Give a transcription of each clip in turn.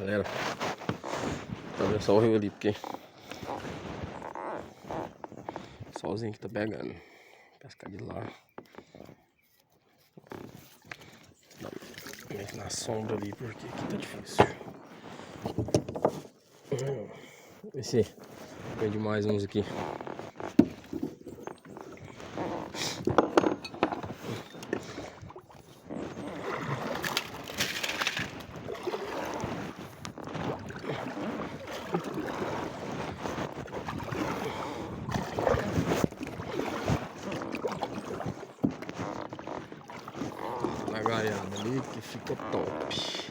Galera, tá vendo só o rio ali, porque o solzinho que tá pegando. Pescar de lá. Meio que na sombra ali, porque aqui tá difícil. Vê se vende mais uns aqui. Na gaiada ali que fica top.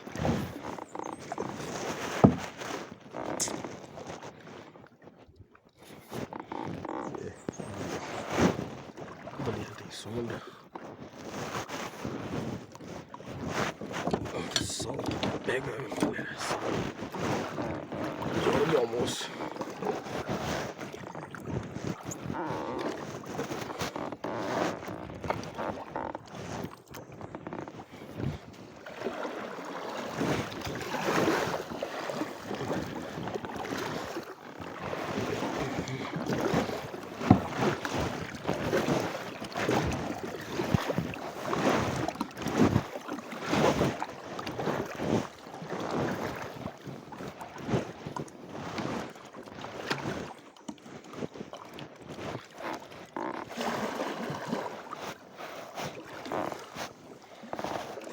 Ali já tem sombra. O sol que tá pegando, galera. Hora do almoço.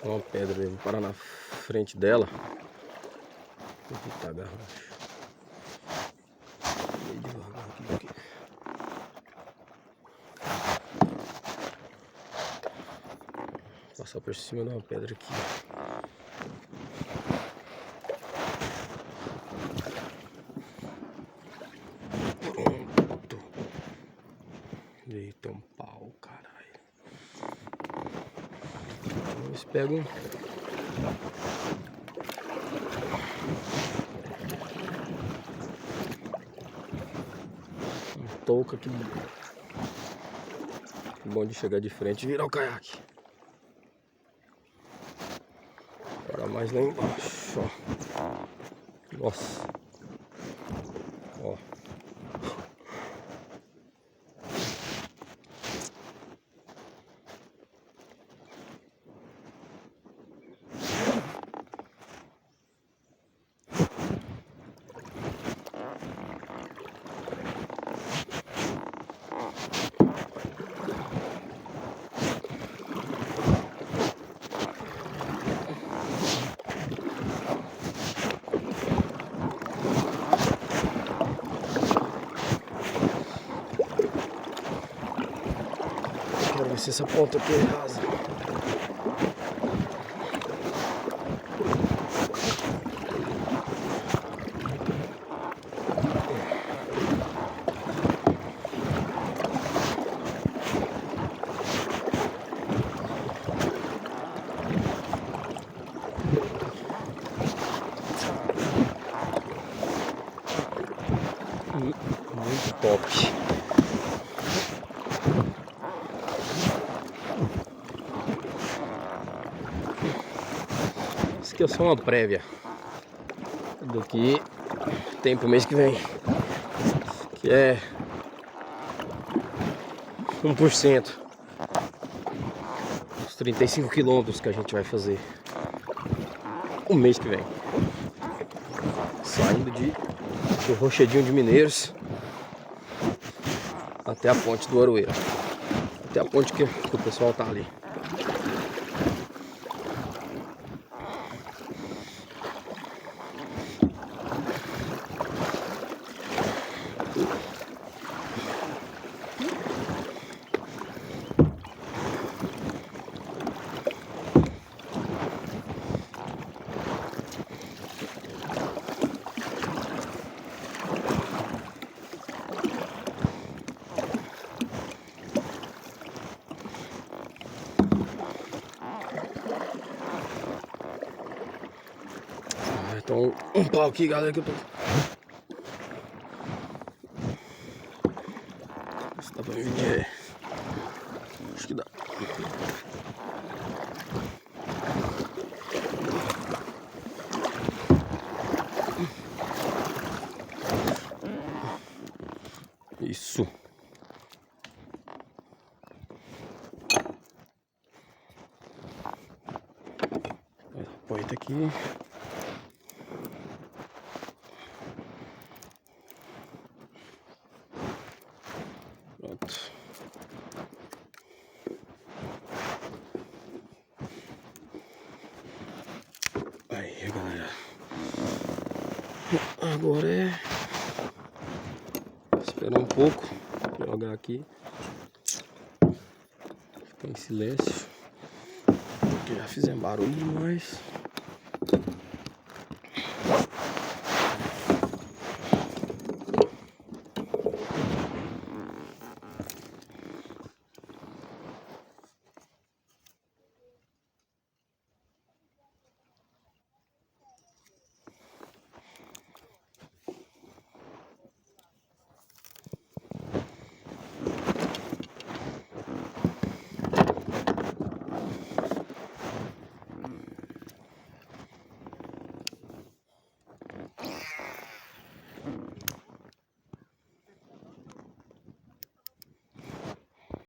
Uma pedra ali, vou parar na frente dela. Vou evitar a garrafa. Meio devagar aqui. Passar por cima de uma pedra aqui. Pronto. Eita, um pau, caralho. Eles pegam um touca aqui. Bom de chegar de frente e virar o caiaque. Para mais lá embaixo, ó. Nossa. Ó. Quero ver se essa ponta aqui é rasa. Muito top. Isso aqui é só uma prévia do que tem pro mês que vem, que é 1%, os 35 quilômetros que a gente vai fazer o mês que vem, saindo do Rochedinho de Mineiros até a ponte do Aroeira, até a ponte que o pessoal tá ali. Então, um pau aqui, galera, que eu tô... Se dá pra medir, acho que dá. Isso. Põe aqui. Pronto. Aí, galera. Agora é esperar um pouco, jogar aqui. Ficar em silêncio. Porque já fizemos barulho demais.